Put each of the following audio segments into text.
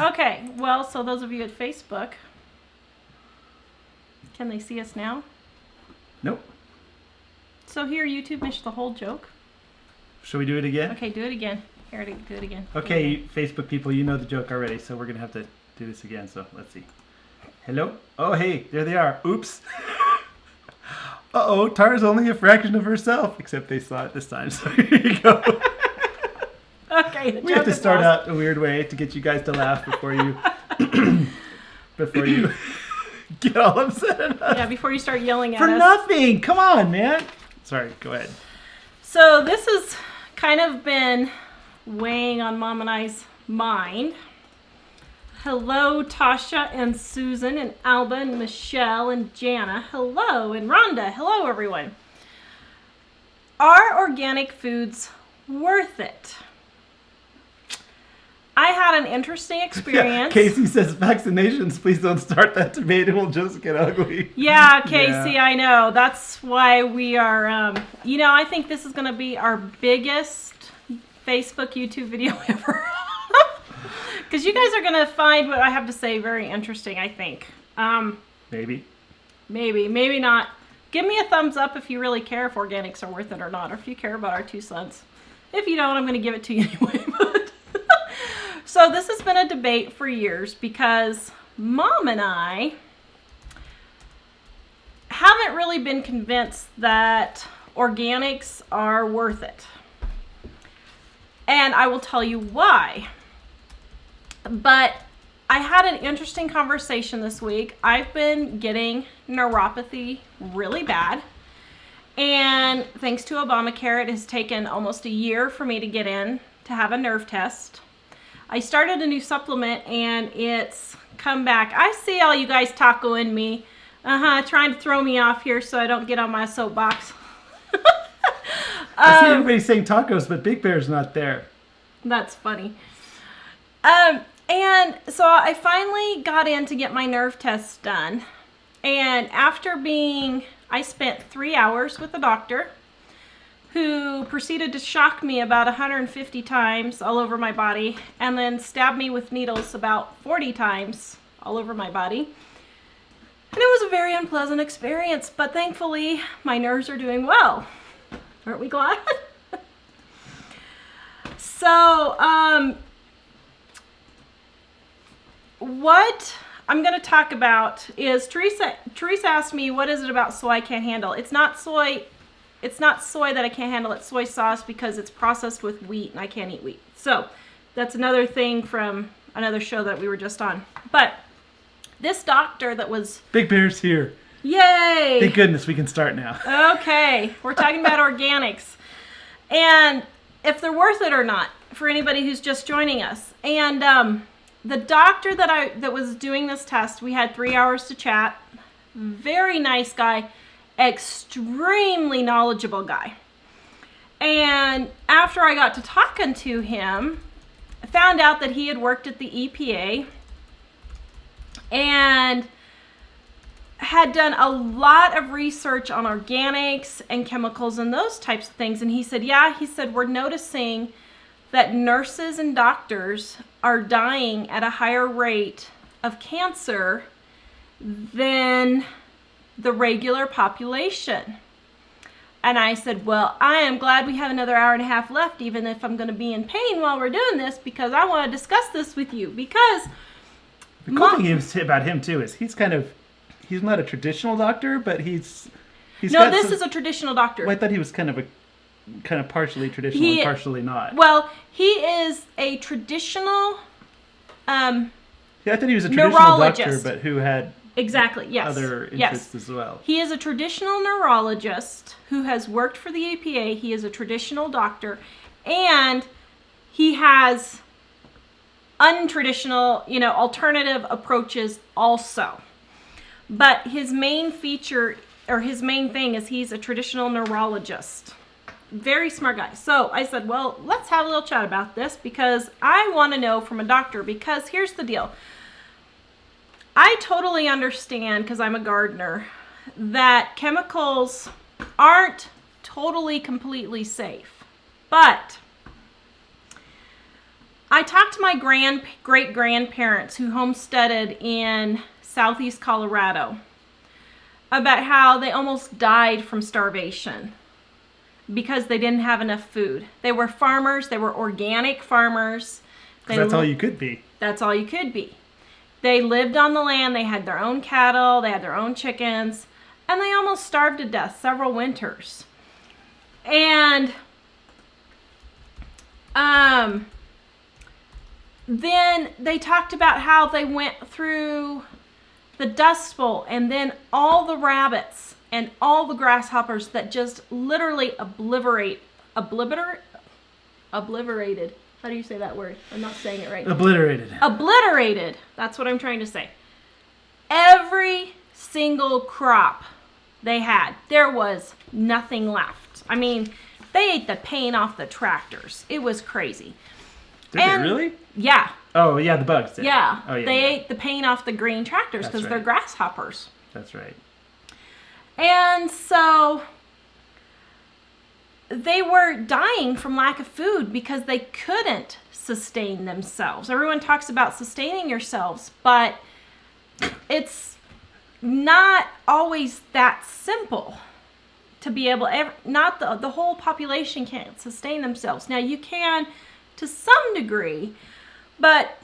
Okay, well, so those of you at Facebook, can they see us now? Nope. So here, YouTube missed the whole joke. Should we do it again? Okay, do it again. Here, do it again. Okay, Facebook people, you know the joke already, so we're going to have to do this again. So let's see. Hello? Oh, hey, there they are. Oops. Uh-oh, Tara's only a fraction of herself. Except they saw it this time, so here you go. Okay, the We have joke to is start lost. out a weird way to get you guys to laugh before you get all upset at us. Yeah, before you start yelling at For us. nothing. Come on, man. Sorry, go ahead. So this has kind of been weighing on Mom and I's mind. Hello, Tasha and Susan and Alba and Michelle and Jana. Hello, and Rhonda. Hello, everyone. Are organic foods worth it? I had an interesting experience. Yeah, Casey says vaccinations. Please don't start that debate. It will just get ugly. Yeah, Casey, I know. That's why we are, I think this is going to be our biggest Facebook, YouTube video ever. Because you guys are going to find what I have to say very interesting, I think. Maybe. Maybe not. Give me a thumbs up if you really care if organics are worth it or not, or if you care about our 2 cents. If you don't, I'm going to give it to you anyway. So this has been a debate for years because Mom and I haven't really been convinced that organics are worth it. And I will tell you why. But I had an interesting conversation this week. I've been getting neuropathy really bad. And thanks to Obamacare, it has taken almost a year for me to get in to have a nerve test. I started a new supplement and it's come back. I see all you guys tacoing me. Trying to throw me off here so I don't get on my soapbox. I see everybody saying tacos, but Big Bear's not there. That's funny. And so I finally got in to get my nerve tests done. And after I spent 3 hours with the doctor who proceeded to shock me about 150 times all over my body and then stab me with needles about 40 times all over my body. And it was a very unpleasant experience, but thankfully my nerves are doing well. Aren't we glad? So, what I'm going to talk about is Teresa asked me, what is it about soy I can't handle? It's not soy that I can't handle. It's soy sauce because it's processed with wheat and I can't eat wheat. So that's another thing from another show that we were just on. But this doctor that was... Big Bear's here. Yay! Thank goodness we can start now. Okay, we're talking about organics. And if they're worth it or not for anybody who's just joining us. And the doctor that was doing this test, we had 3 hours to chat. Very nice guy. Extremely knowledgeable guy. And after I got to talking to him, I found out that he had worked at the EPA and had done a lot of research on organics and chemicals and those types of things. And he said, we're noticing that nurses and doctors are dying at a higher rate of cancer than the regular population. And I said, well, I am glad we have another hour and a half left, even if I'm going to be in pain while we're doing this, because I want to discuss this with you. Because the cool thing about him too is he's not a traditional doctor, but he's no, this is a traditional doctor. Well, I thought he was kind of partially traditional and partially not. Well, he is a traditional I thought he was a traditional neurologist. doctor, but who had other interests as well. He is a traditional neurologist who has worked for the EPA. He is a traditional doctor, and he has untraditional, alternative approaches also. But his main feature, or his main thing, is he's a traditional neurologist. Very smart guy. So I said, well, let's have a little chat about this because I want to know from a doctor, because here's the deal. I totally understand, because I'm a gardener, that chemicals aren't totally completely safe. But I talked to my great-grandparents who homesteaded in southeast Colorado about how they almost died from starvation because they didn't have enough food. They were farmers. They were organic farmers. That's all you could be. That's all you could be. They lived on the land. They had their own cattle. They had their own chickens. And they almost starved to death several winters. And then they talked about how they went through the Dust Bowl and then all the rabbits and all the grasshoppers that just literally obliterated. How do you say that word? I'm not saying it right. Obliterated. That's what I'm trying to say. Every single crop they had, there was nothing left. I mean, they ate the paint off the tractors. It was crazy. Did they really? Yeah. Oh, yeah, the bugs did. Yeah. Oh, yeah, they ate the paint off the green tractors because they're grasshoppers. That's right. And so they were dying from lack of food because they couldn't sustain themselves. Everyone talks about sustaining yourselves, but it's not always that simple to be able, not the whole population can't sustain themselves. Now you can to some degree, but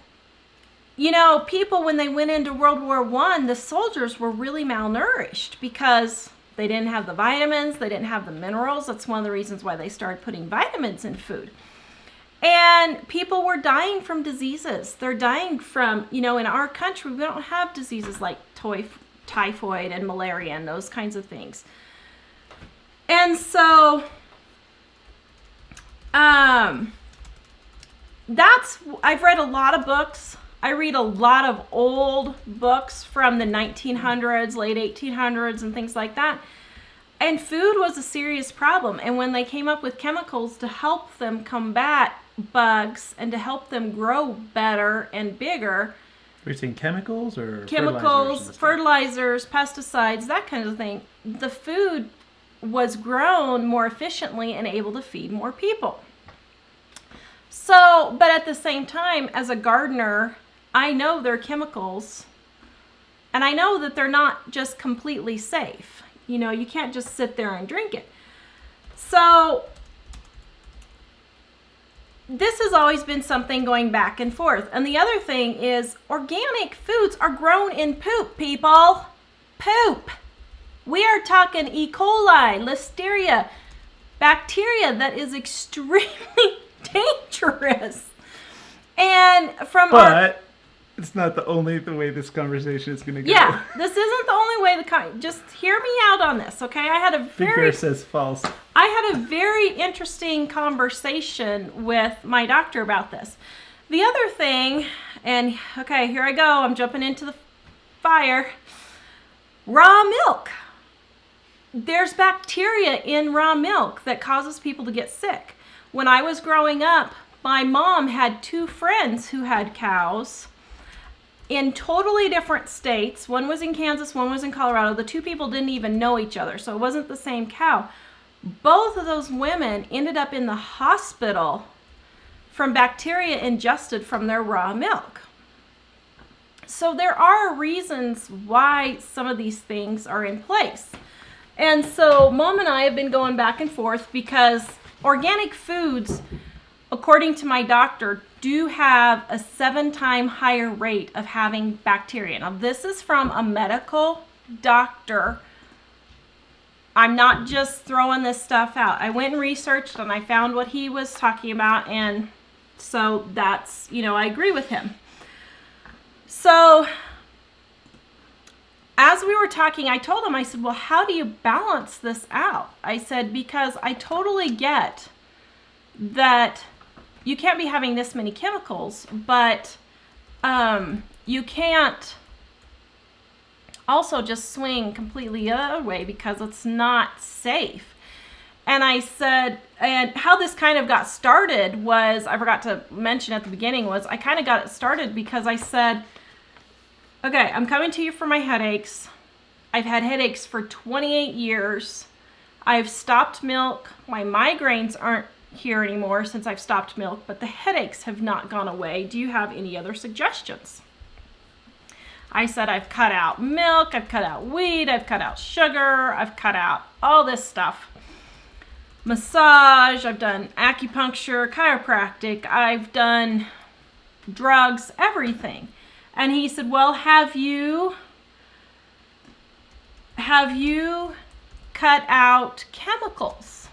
you know, people when they went into World War I, the soldiers were really malnourished because they didn't have the vitamins, they didn't have the minerals. That's one of the reasons why they started putting vitamins in food. And people were dying from diseases. They're dying from, you know, in our country, we don't have diseases like typhoid and malaria and those kinds of things. And so, I've read a lot of books. I read a lot of old books from the 1900s, late 1800s, and things like that. And food was a serious problem. And when they came up with chemicals to help them combat bugs and to help them grow better and bigger. Are you saying chemicals or fertilizers, pesticides, that kind of thing. The food was grown more efficiently and able to feed more people. So, but at the same time, as a gardener, I know they're chemicals, and I know that they're not just completely safe. You know, you can't just sit there and drink it. So, this has always been something going back and forth. And the other thing is, organic foods are grown in poop, people. Poop. We are talking E. coli, listeria, bacteria that is extremely dangerous. And but it's not the way this conversation is going to go. Yeah, this isn't the only way. Just hear me out on this, okay? Big Bear says false. I had a very interesting conversation with my doctor about this. The other thing, and okay, here I go. I'm jumping into the fire. Raw milk. There's bacteria in raw milk that causes people to get sick. When I was growing up, my mom had 2 friends who had cows in totally different states. One was in Kansas, one was in Colorado. The 2 people didn't even know each other, so it wasn't the same cow. Both of those women ended up in the hospital from bacteria ingested from their raw milk. So there are reasons why some of these things are in place. And so Mom and I have been going back and forth because organic foods, according to my doctor, do have a 7-time higher rate of having bacteria. Now, this is from a medical doctor. I'm not just throwing this stuff out. I went and researched and I found what he was talking about, and so that's, you know, I agree with him. So, as we were talking, I told him, I said, well, how do you balance this out? I said, because I totally get that you can't be having this many chemicals, but you can't also just swing completely the other way because it's not safe. And I said, and how this kind of got started was, I forgot to mention at the beginning, was I kind of got it started because I said, okay, I'm coming to you for my headaches. I've had headaches for 28 years. I've stopped milk. My migraines aren't here anymore since I've stopped milk, but the headaches have not gone away. Do you have any other suggestions? I said, I've cut out milk, I've cut out wheat, I've cut out sugar, I've cut out all this stuff. Massage, I've done acupuncture, chiropractic, I've done drugs, everything. And he said, well, have you cut out chemicals?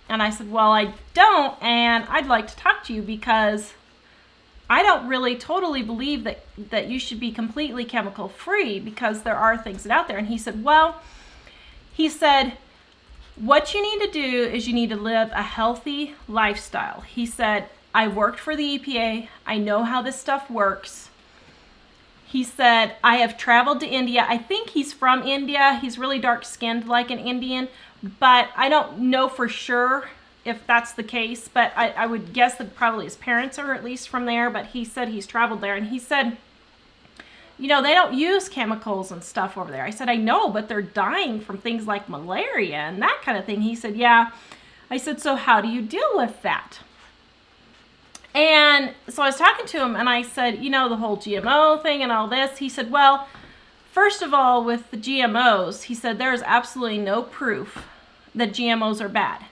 And I said, well, I don't, and I'd like to talk to you because I don't really totally believe that you should be completely chemical free, because there are things that out there. And he said, well, what you need to do is you need to live a healthy lifestyle. He said, I worked for the EPA. I know how this stuff works. He said, I have traveled to India. I think he's from India. He's really dark-skinned like an Indian, but I don't know for sure if that's the case, but I would guess that probably his parents are at least from there, but he said he's traveled there, and he said, you know, they don't use chemicals and stuff over there. I said, I know, but they're dying from things like malaria and that kind of thing. He said, yeah. I said, so how do you deal with that? And so I was talking to him, and I said, you know, the whole GMO thing and all this. He said, well, first of all, with the GMOs, he said, there is absolutely no proof that GMOs are bad.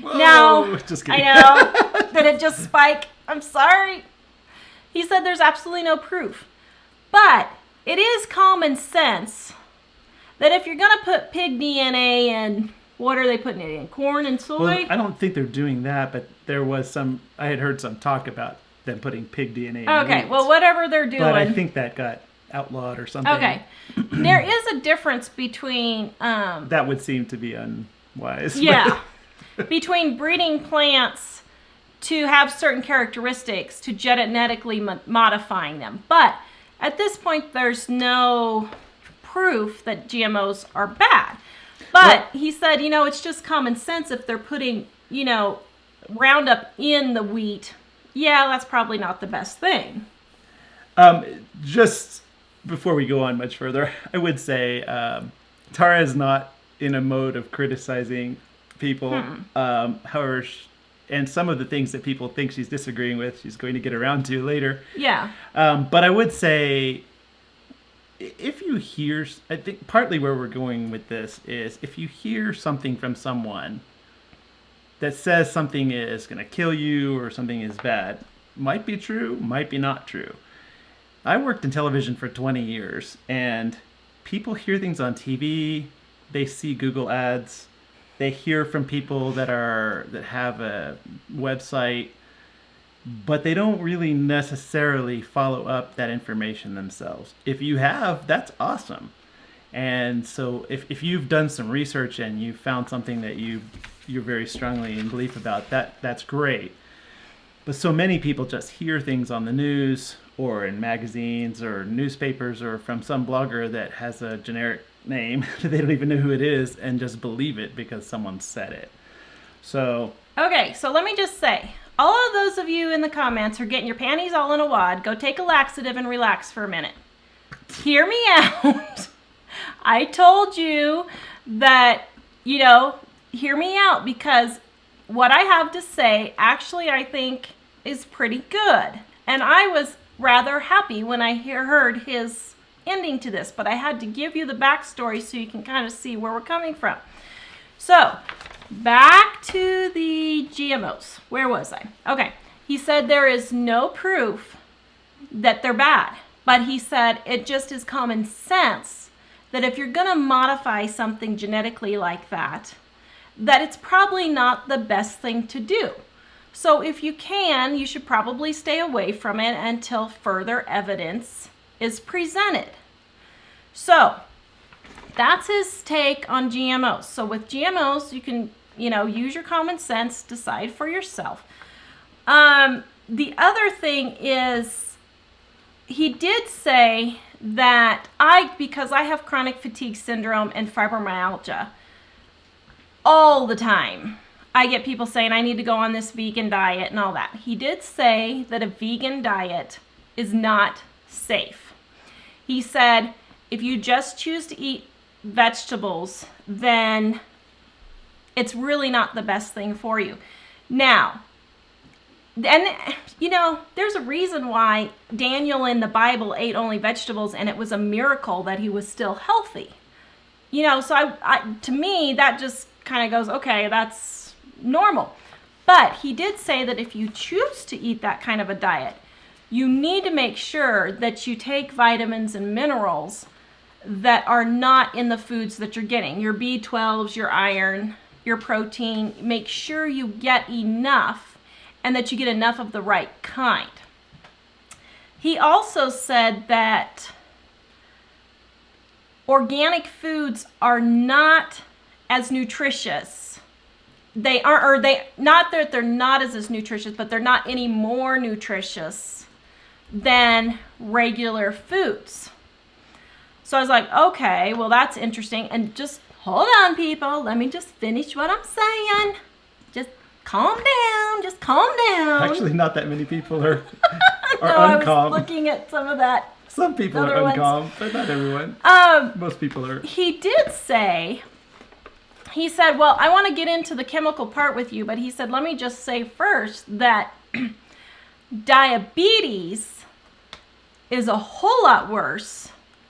Whoa, now, just kidding. I know, did it just spike? I'm sorry. He said there's absolutely no proof. But it is common sense that if you're going to put pig DNA in, what are they putting it in? Corn and soy? Well, I don't think they're doing that, but there was I had heard some talk about them putting pig DNA in Okay, wheat. well, whatever they're doing. But I think that got outlawed or something. Okay. There is a difference between... that would seem to be unwise. Yeah. Between breeding plants to have certain characteristics to genetically modifying them. But at this point, there's no proof that GMOs are bad. But he said, you know, it's just common sense if they're putting, you know, Roundup in the wheat. Yeah, that's probably not the best thing. Just before we go on much further, I would say Tara is not in a mode of criticizing people. However, and some of the things that people think she's disagreeing with, she's going to get around to later. Yeah. But I would say, if you hear, I think partly where we're going with this is, if you hear something from someone that says something is going to kill you or something is bad, might be true, might be not true. I worked in television for 20 years, and people hear things on TV, they see Google ads, they hear from people that have a website, but they don't really necessarily follow up that information themselves. If you have, that's awesome. And so if you've done some research and you found something that you're very strongly in belief about, that's great. But so many people just hear things on the news or in magazines or newspapers or from some blogger that has a generic name that they don't even know who it is and just believe it because someone said it. So Okay, so let me just say, all of those of you in the comments who are getting your panties all in a wad, go take a laxative and relax for a minute. Hear me out. I told you that, you know, hear me out, because what I have to say actually I think is pretty good. And I was rather happy when I heard his ending to this, but I had to give you the backstory so you can kind of see where we're coming from. So, back to the GMOs. Where was I? Okay. He said there is no proof that they're bad, but he said it just is common sense that if you're going to modify something genetically like that, that it's probably not the best thing to do. So if you can, you should probably stay away from it until further evidence is presented. So that's his take on GMOs. So with GMOs, you can, you know, use your common sense, decide for yourself. The other thing is, he did say that because I have chronic fatigue syndrome and fibromyalgia all the time, I get people saying I need to go on this vegan diet and all that. He did say that a vegan diet is not safe. He said if you just choose to eat vegetables, then it's really not the best thing for you. Now, and there's a reason why Daniel in the Bible ate only vegetables, and it was a miracle that he was still healthy. So to me, that just kind of goes, okay, that's normal. But he did say that if you choose to eat that kind of a diet, you need to make sure that you take vitamins and minerals that are not in the foods that you're getting. Your B12s, your iron, your protein. Make sure you get enough, and that you get enough of the right kind. He also said that organic foods are not as nutritious. Not that they're not as nutritious, but they're not any more nutritious than regular foods. So I was like, okay, well, that's interesting. And just hold on, people. Let me just finish what I'm saying. Just calm down. Just calm down. Actually, not that many people are no, uncalm. I was looking at some of that. Some people are uncalm, but not everyone. Most people are. He did say, he said, well, I want to get into the chemical part with you, but he said, let me just say first that diabetes is a whole lot worse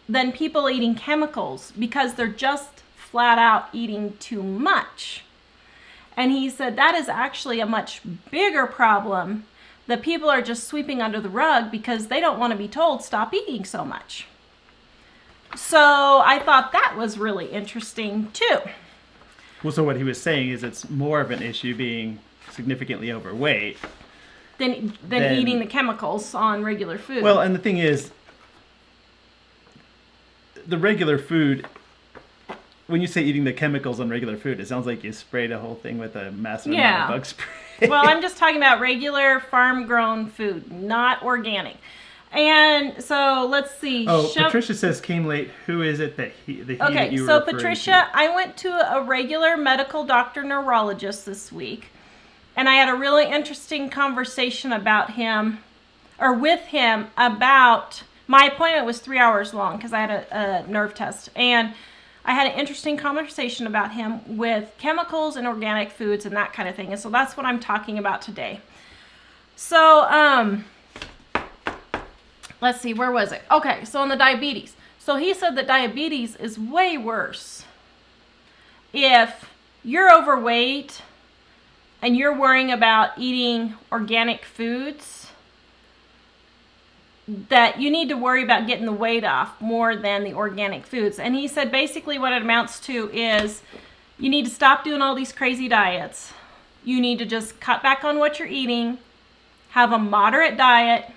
than people eating chemicals because they're just flat out eating too much. And he said that is actually a much bigger problem that people are just sweeping under the rug because they don't want to be told stop eating so much. So I thought that was really interesting too. Well, so what he was saying is it's more of an issue being significantly overweight than eating the chemicals on regular food. Well, and the thing is, the regular food, when you say eating the chemicals on regular food, it sounds like you sprayed a whole thing with a massive amount of bug spray. Well, I'm just talking about regular farm-grown food, not organic. And so let's see. Oh, Patricia says came late. Who is it that you were referring Patricia, to? I went to a regular medical doctor neurologist this week, and I had a really interesting conversation with him about, my appointment was 3 hours long because I had a nerve test, and I had an interesting conversation about him with chemicals and organic foods and that kind of thing. And so that's what I'm talking about today. So, let's see, where was it? Okay, so on the diabetes. So he said that diabetes is way worse if you're overweight and you're worrying about eating organic foods, that you need to worry about getting the weight off more than the organic foods. And he said basically what it amounts to is you need to stop doing all these crazy diets. You need to just cut back on what you're eating, have a moderate diet,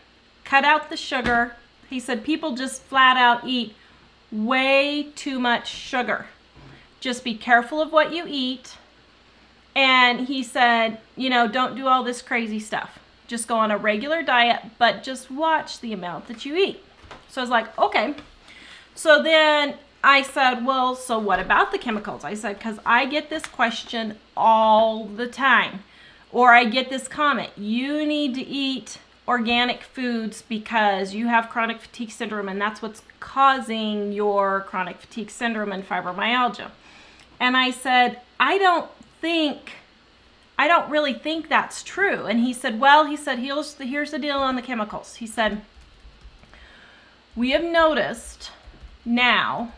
cut out the sugar. He said people just flat out eat way too much sugar. Just be careful of what you eat. And he said, don't do all this crazy stuff. Just go on a regular diet, but just watch the amount that you eat. So I was like, okay. So then I said, well, so what about the chemicals? I said, because I get this question all the time. Or I get this comment, you need to eat organic foods because you have chronic fatigue syndrome, and that's what's causing your chronic fatigue syndrome and fibromyalgia. And I said, I don't really think that's true. And he said, here's the deal on the chemicals. He said, we have noticed now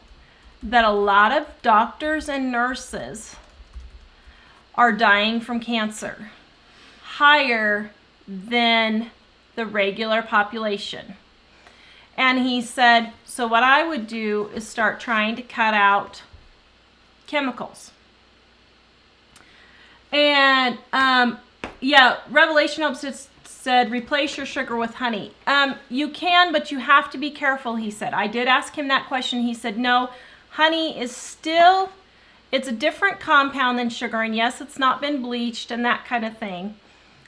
that a lot of doctors and nurses are dying from cancer higher than the regular population. And he said, so what I would do is start trying to cut out chemicals. And Revelation Hope said replace your sugar with honey. You can, but you have to be careful, he said. I did ask him that question. He said, no, honey is still, it's a different compound than sugar. And yes, it's not been bleached and that kind of thing.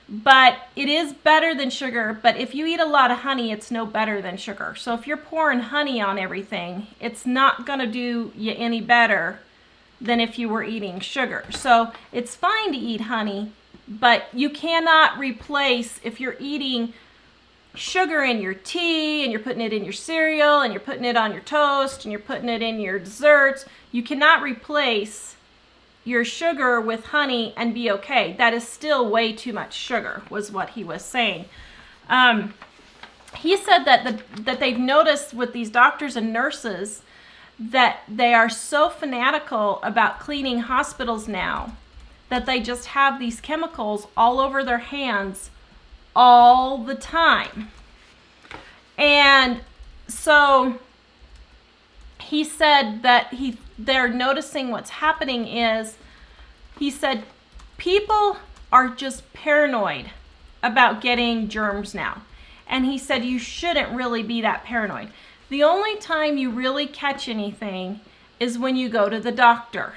But it is better than sugar. But if you eat a lot of honey, it's no better than sugar. So if you're pouring honey on everything, it's not going to do you any better than if you were eating sugar. So it's fine to eat honey, but you cannot replace, if you're eating sugar in your tea and you're putting it in your cereal and you're putting it on your toast and you're putting it in your desserts, you cannot replace your sugar with honey and be okay. That is still way too much sugar, was what he was saying. He said that they've noticed with these doctors and nurses that they are so fanatical about cleaning hospitals now that they just have these chemicals all over their hands all the time. And so he said that they're noticing what's happening is, he said, people are just paranoid about getting germs now. And he said you shouldn't really be that paranoid. The only time you really catch anything is when you go to the doctor.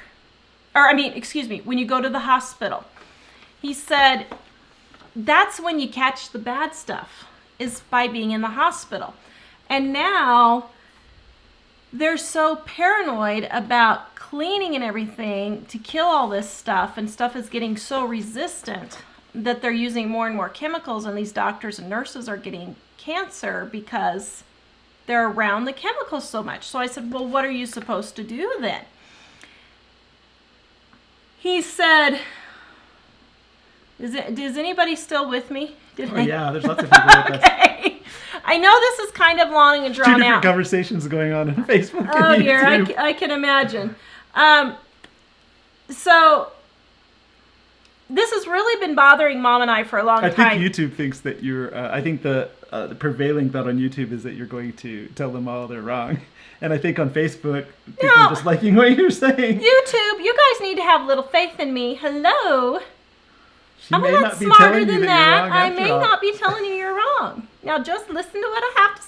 When you go to the hospital. He said that's when you catch the bad stuff, is by being in the hospital. And now they're so paranoid about cleaning and everything to kill all this stuff, and stuff is getting so resistant that they're using more and more chemicals, and these doctors and nurses are getting cancer because they're around the chemicals so much. So I said, well, what are you supposed to do then? He said, is anybody still with me? Yeah, there's lots of people with us. Okay. I know this is kind of long and drawn out. Two different conversations going on Facebook and Oh dear, YouTube. I can imagine. So this has really been bothering Mom and I for a long time. I think YouTube thinks that you're. I think the prevailing thought on YouTube is that you're going to tell them all they're wrong, and I think on Facebook people are just liking what you're saying. YouTube, you guys need to have a little faith in me. Hello. She I'm may a lot not be smarter telling than you that. you're wrong I after may all. not be telling you you're wrong. Now just listen to what I have to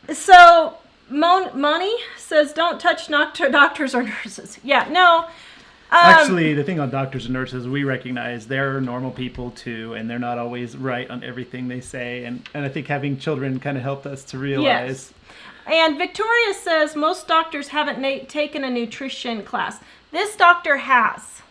say. So Moni says, don't touch doctors or nurses. Yeah, no. Actually, the thing on doctors and nurses, we recognize they're normal people too, and they're not always right on everything they say. And I think having children kind of helped us to realize. Yes. And Victoria says most doctors haven't taken a nutrition class. This doctor has.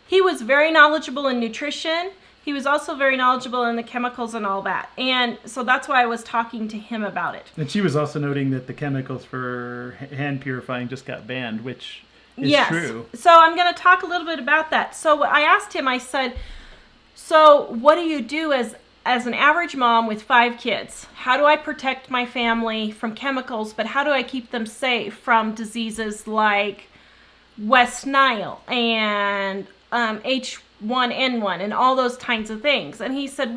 He was very knowledgeable in nutrition. He was also very knowledgeable in the chemicals and all that. And so that's why I was talking to him about it. And she was also noting that the chemicals for hand purifying just got banned, which is true. So I'm going to talk a little bit about that. So I asked him, I said, so what do you do as an average mom with 5 kids? How do I protect my family from chemicals, but how do I keep them safe from diseases like West Nile and H1N1 and all those kinds of things? And he said,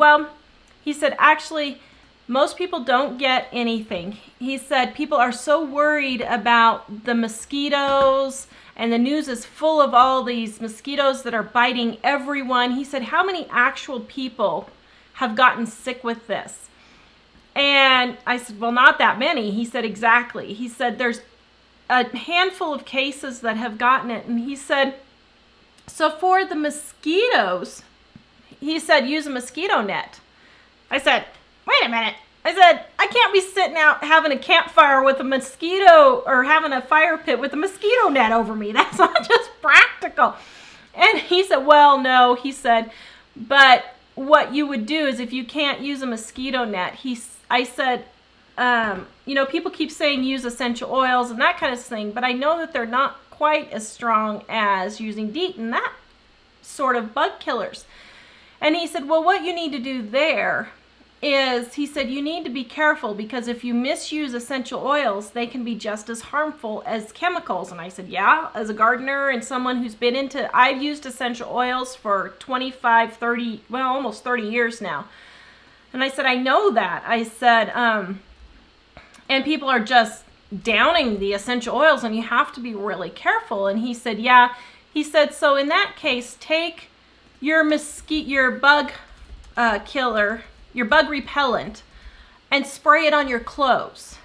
actually, most people don't get anything. He said people are so worried about the mosquitoes, and the news is full of all these mosquitoes that are biting everyone. He said, how many actual people have gotten sick with this? And I said, well, not that many. He said, exactly. He said, there's a handful of cases that have gotten it. And he said, so for the mosquitoes, he said, use a mosquito net. I said, wait a minute. I said, I can't be sitting out having a campfire with a mosquito, or having a fire pit with a mosquito net over me. That's not just practical. And he said, well, no. He said, but what you would do is, if you can't use a mosquito net, I said, people keep saying use essential oils and that kind of thing, but I know that they're not quite as strong as using DEET and that sort of bug killers. And he said, well, what you need to do there is, he said, you need to be careful, because if you misuse essential oils, they can be just as harmful as chemicals. And I said, yeah, as a gardener and someone who's been I've used essential oils for 25, 30, well, almost 30 years now. And I said, I know that. I said, and people are just downing the essential oils, and you have to be really careful. And he said, yeah. He said, so in that case, take your bug killer, your bug repellent, and spray it on your clothes.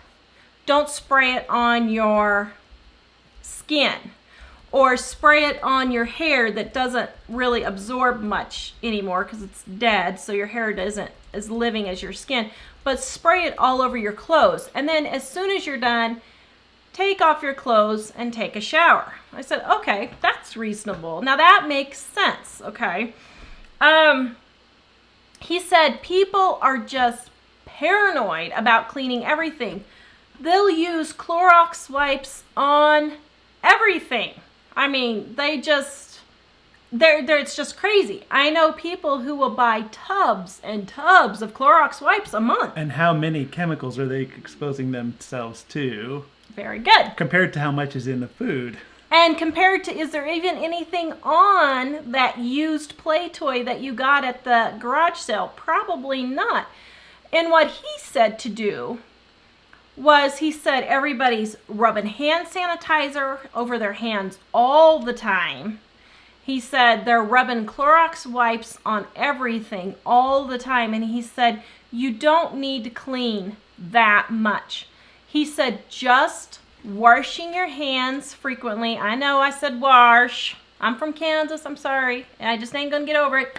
Don't spray it on your skin, or spray it on your hair that doesn't really absorb much anymore because it's dead, so your hair isn't as living as your skin. But spray it all over your clothes, and then as soon as you're done, take off your clothes and take a shower. I said, okay, that's reasonable. Now that makes sense, okay? He said people are just paranoid about cleaning everything. they'll use Clorox wipes on everything. I mean, it's just crazy. I know people who will buy tubs and tubs of Clorox wipes a month. And how many chemicals are they exposing themselves to? Very good. Compared to how much is in the food. And compared to, is there even anything on that used play toy that you got at the garage sale? Probably not. And what he said to do was, he said everybody's rubbing hand sanitizer over their hands all the time. He said they're rubbing Clorox wipes on everything all the time. And he said, you don't need to clean that much. He said, just washing your hands frequently. I know I said wash. I'm from Kansas. I'm sorry. I just ain't going to get over it.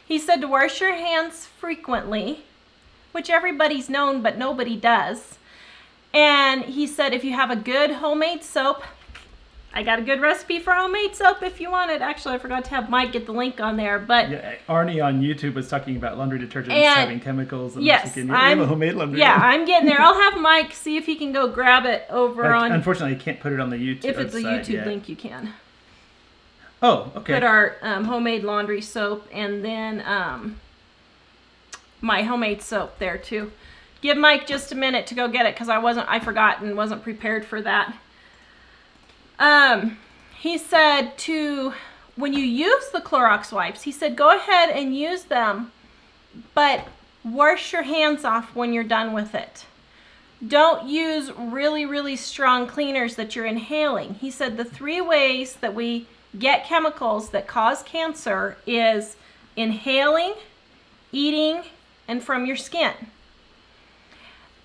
He said to wash your hands frequently, which everybody's known, but nobody does. And he said if you have a good homemade soap, I got a good recipe for homemade soap if you want it. Actually, I forgot to have Mike get the link on there. But yeah, Arnie on YouTube was talking about laundry detergents having chemicals. And yes, I'm a homemade laundry. Yeah, I'm getting there. I'll have Mike see if he can go grab it over on. Unfortunately, I can't put it on the YouTube. If it's a YouTube link, you can. Oh, okay. Put our homemade laundry soap and then my homemade soap there too. Give Mike just a minute to go get it because I forgot and wasn't prepared for that. He said when you use the Clorox wipes, he said go ahead and use them, but wash your hands off when you're done with it. Don't use really, really strong cleaners that you're inhaling. He said the 3 ways that we get chemicals that cause cancer is inhaling, eating, and from your skin.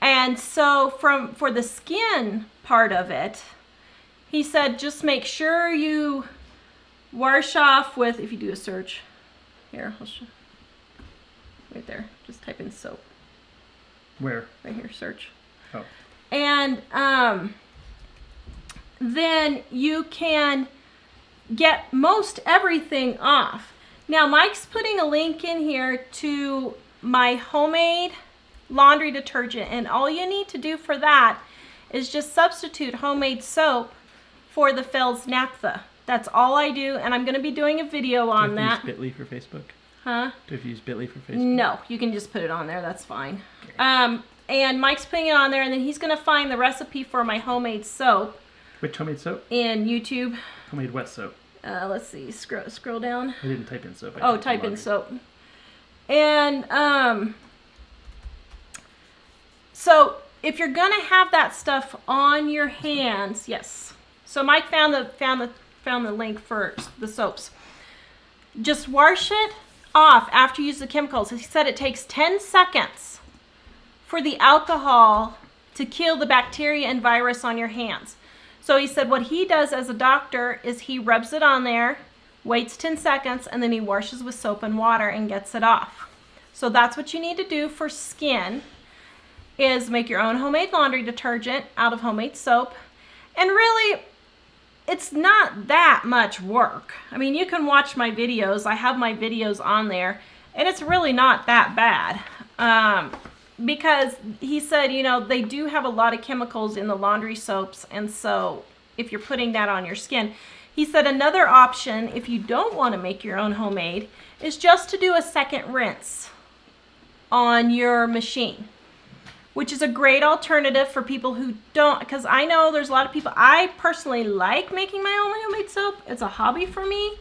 And so for the skin part of it, he said just make sure you wash off with, if you do a search, here, I'll show, right there, just type in soap. Where? Right here, search. Oh. And then you can get most everything off. Now Mike's putting a link in here to my homemade laundry detergent, and all you need to do for that is just substitute homemade soap for the Feld's naphtha. That's all I do, and I'm going to be doing a video on that. Do you use Bitly for Facebook? Huh? Do you use Bitly for Facebook? No, you can just put it on there. That's fine. Okay. And Mike's putting it on there, and then he's going to find the recipe for my homemade soap. Which homemade soap? In YouTube. Homemade what soap? Let's see. Scroll down. I didn't type in soap. Type in soap. And so if you're going to have that stuff on your hands, yes. So Mike found the link for the soaps. Just wash it off after you use the chemicals. He said it takes 10 seconds for the alcohol to kill the bacteria and virus on your hands. So he said what he does as a doctor is he rubs it on there, waits 10 seconds, and then he washes with soap and water and gets it off. So that's what you need to do for skin, is make your own homemade laundry detergent out of homemade soap. And really, it's not that much work. I mean, you can watch my videos. I have my videos on there, and it's really not that bad. Because he said, they do have a lot of chemicals in the laundry soaps, and so if you're putting that on your skin, he said another option, if you don't want to make your own homemade, is just to do a second rinse on your machine, which is a great alternative for people who don't, because I know there's a lot of people, I personally like making my own homemade soap. It's a hobby for me,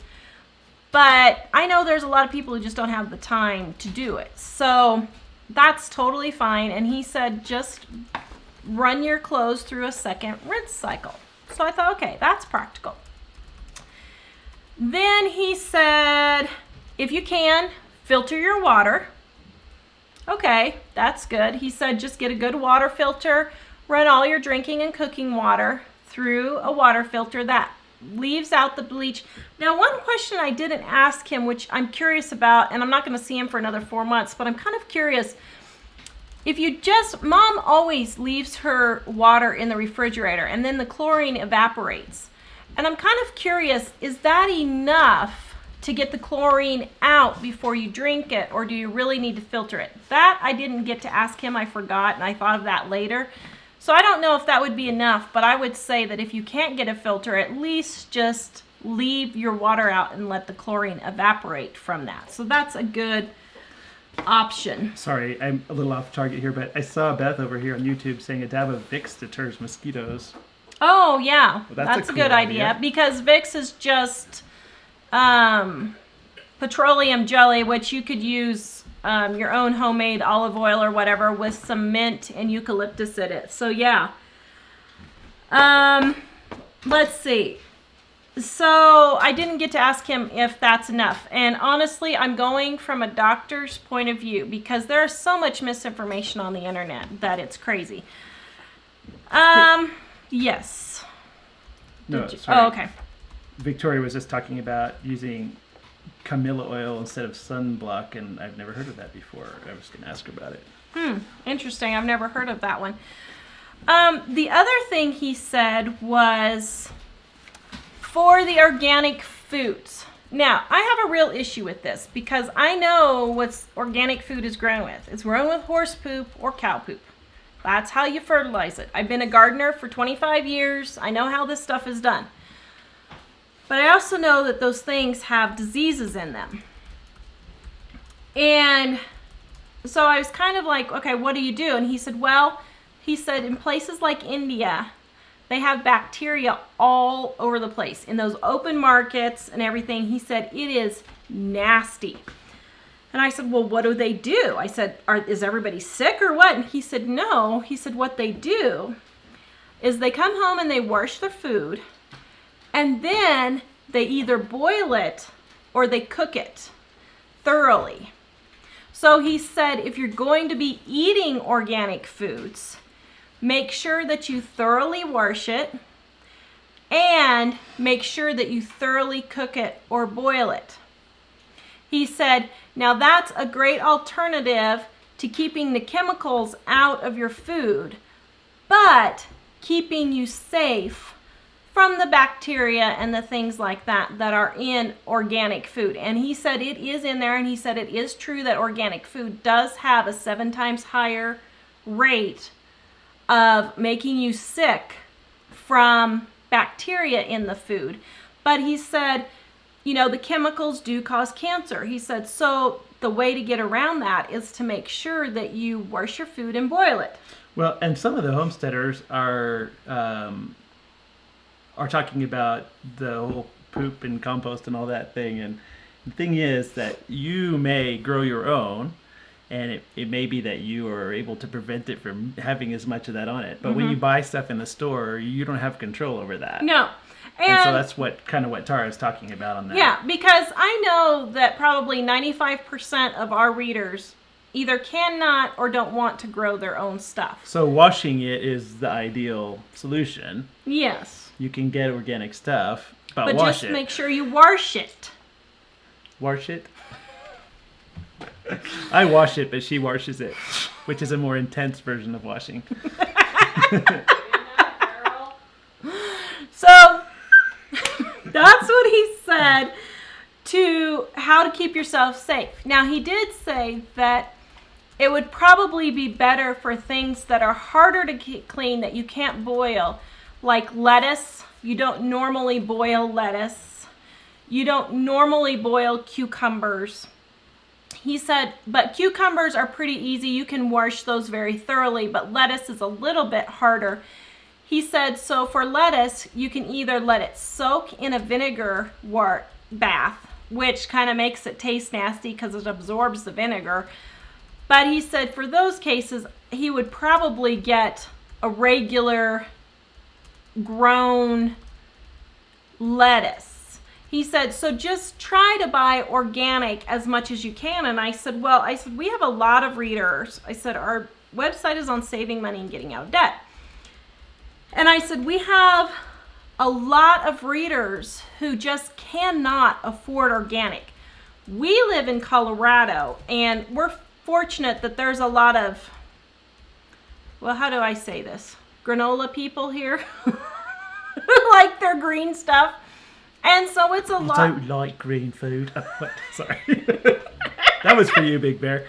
but I know there's a lot of people who just don't have the time to do it. So that's totally fine. And he said, just run your clothes through a second rinse cycle. So I thought, okay, that's practical. Then he said, if you can, filter your water. Okay, that's good. He said just get a good water filter, run all your drinking and cooking water through a water filter that leaves out the bleach. Now, one question I didn't ask him, which I'm curious about, and I'm not going to see him for another 4 months, but I'm kind of curious. If you Mom always leaves her water in the refrigerator, and then the chlorine evaporates. And I'm kind of curious, is that enough to get the chlorine out before you drink it, or do you really need to filter it? That I didn't get to ask him. I forgot, and I thought of that later. So I don't know if that would be enough, but I would say that if you can't get a filter, at least just leave your water out and let the chlorine evaporate from that. So that's a good option. Sorry, I'm a little off target here, but I saw Beth over here on YouTube saying a dab of Vicks deters mosquitoes. Oh, yeah. Well, that's a cool good idea because Vicks is just petroleum jelly, which you could use your own homemade olive oil or whatever with some mint and eucalyptus in it. So, yeah. Let's see. So I didn't get to ask him if that's enough. And honestly, I'm going from a doctor's point of view because there's so much misinformation on the internet that it's crazy. Yes. No, sorry. Oh, okay. Victoria was just talking about using Camilla oil instead of sunblock, and I've never heard of that before. I was going to ask her about it. Interesting. I've never heard of that one. The other thing he said was for the organic foods. Now, I have a real issue with this because I know what organic food is grown with. It's grown with horse poop or cow poop. That's how you fertilize it. I've been a gardener for 25 years. I know how this stuff is done. But I also know that those things have diseases in them. And so I was kind of like, okay, what do you do? And he said, well, in places like India, they have bacteria all over the place in those open markets and everything. He said, it is nasty. And I said, well, what do they do? I said, is everybody sick or what? And he said, no. He said, what they do is they come home and they wash their food, and then they either boil it or they cook it thoroughly. So he said, if you're going to be eating organic foods, make sure that you thoroughly wash it and make sure that you thoroughly cook it or boil it. He said, now that's a great alternative to keeping the chemicals out of your food, but keeping you safe from the bacteria and the things like that that are in organic food. And he said it is in there, and he said it is true that organic food does have a 7 times higher rate of making you sick from bacteria in the food. But he said, you know, the chemicals do cause cancer. He said, so the way to get around that is to make sure that you wash your food and boil it. Well, and some of the homesteaders are talking about the whole poop and compost and all that thing. And the thing is that you may grow your own, and it may be that you are able to prevent it from having as much of that on it. But when you buy stuff in the store, you don't have control over that. No. And so that's what Tara is talking about on that. Yeah, because I know that probably 95% of our readers either cannot or don't want to grow their own stuff. So washing it is the ideal solution. Yes. You can get organic stuff, but wash it. But just make sure you wash it. Wash it? I wash it, but she washes it, which is a more intense version of washing. So that's what he said to how to keep yourself safe. Now, he did say that it would probably be better for things that are harder to keep clean that you can't boil, like lettuce. You don't normally boil lettuce. You don't normally boil cucumbers. He said, but cucumbers are pretty easy. You can wash those very thoroughly, but lettuce is a little bit harder. He said, so for lettuce, you can either let it soak in a vinegar bath, which kind of makes it taste nasty because it absorbs the vinegar. But he said for those cases, he would probably get a regular grown lettuce. He said, so just try to buy organic as much as you can. And I said, we have a lot of readers. I said, our website is on saving money and getting out of debt. And I said, we have a lot of readers who just cannot afford organic. We live in Colorado, and we're fortunate that there's a lot of, well, how do I say this? Granola people here. Like their green stuff. And so it's a I lot. don't like green food. Oh, what? Sorry. That was for you, Big Bear.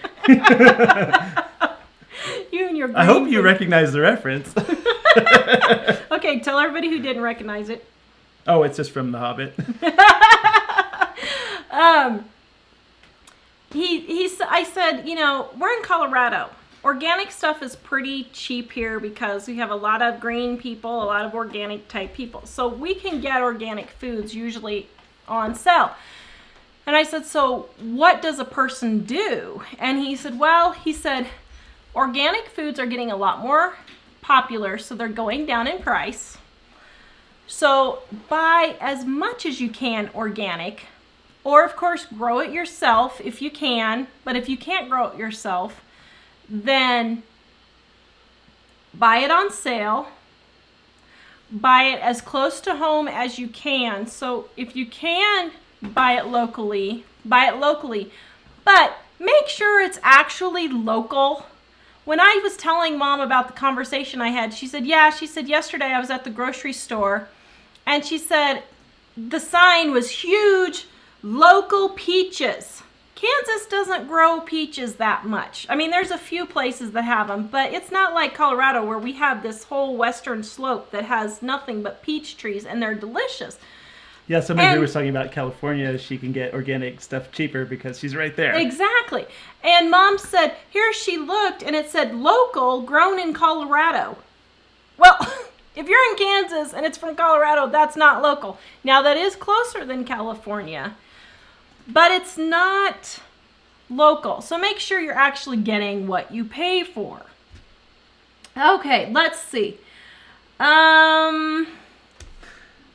You and your green I hope you food. recognize the reference. Okay, tell everybody who didn't recognize it. Oh, it's just from The Hobbit. I said, we're in Colorado. Organic stuff is pretty cheap here because we have a lot of green people, a lot of organic type people. So we can get organic foods usually on sale. And I said, so what does a person do? And he said, organic foods are getting a lot more popular, so they're going down in price. So buy as much as you can organic, or of course grow it yourself if you can. But if you can't grow it yourself, then buy it on sale. Buy it as close to home as you can. So if you can buy it locally, but make sure it's actually local. When I was telling Mom about the conversation I had, she said, yesterday I was at the grocery store and she said the sign was huge, local peaches. Kansas doesn't grow peaches that much. I mean, there's a few places that have them, but it's not like Colorado where we have this whole western slope that has nothing but peach trees, and they're delicious. Yeah, somebody was talking about California. She can get organic stuff cheaper because she's right there. Exactly. And Mom said, here she looked, and it said local, grown in Colorado. Well, if you're in Kansas and it's from Colorado, that's not local. Now, that is closer than California, but it's not local. So make sure you're actually getting what you pay for. Okay, let's see.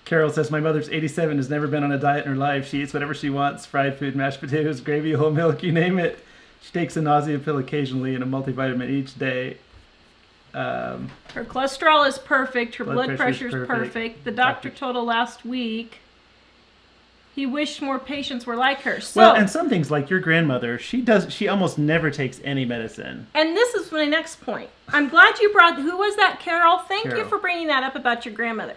Carol says, my mother's 87, has never been on a diet in her life. She eats whatever she wants, fried food, mashed potatoes, gravy, whole milk, you name it. She takes a nausea pill occasionally and a multivitamin each day. Her cholesterol is perfect. Her blood pressure is perfect. The doctor told her last week he wished more patients were like her. So, well, and some things like your grandmother, she almost never takes any medicine. And this is my next point. I'm glad you brought, who was that, Carol? Thank you for bringing that up about your grandmother.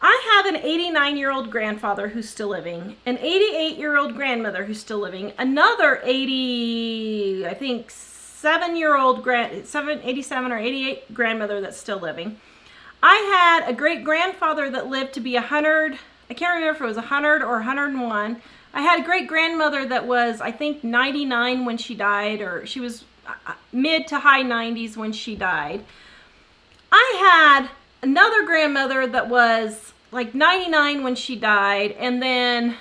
I have an 89-year-old grandfather who's still living, an 88-year-old grandmother who's still living, another 87-year-old 87 or 88 grandmother that's still living. I had a great-grandfather that lived to be 100, I can't remember if it was 100 or 101. I had a great-grandmother that was, I think, 99 when she died, or she was mid to high 90s when she died. I had another grandmother that was like 99 when she died, and then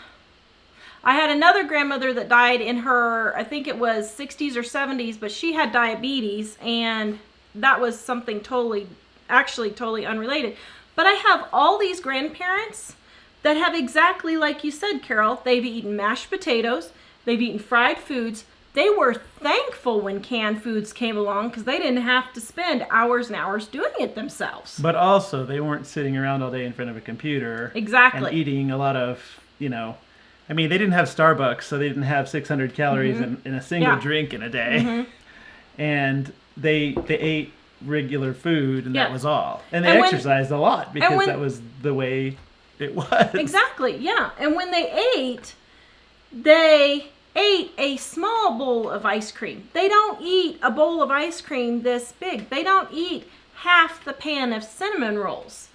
I had another grandmother that died in her, I think it was 60s or 70s, but she had diabetes, and that was something totally unrelated. But I have all these grandparents that have exactly like you said, Carol. They've eaten mashed potatoes, they've eaten fried foods. They were thankful when canned foods came along because they didn't have to spend hours and hours doing it themselves. But also, they weren't sitting around all day in front of a computer. Exactly. And eating a lot of, I mean, they didn't have Starbucks, so they didn't have 600 calories in a single drink in a day. Mm-hmm. And they ate regular food, and that was all. And they exercised a lot because that was the way it was. Exactly, yeah. And when they ate, they ate a small bowl of ice cream. They don't eat a bowl of ice cream this big. They don't eat half the pan of cinnamon rolls.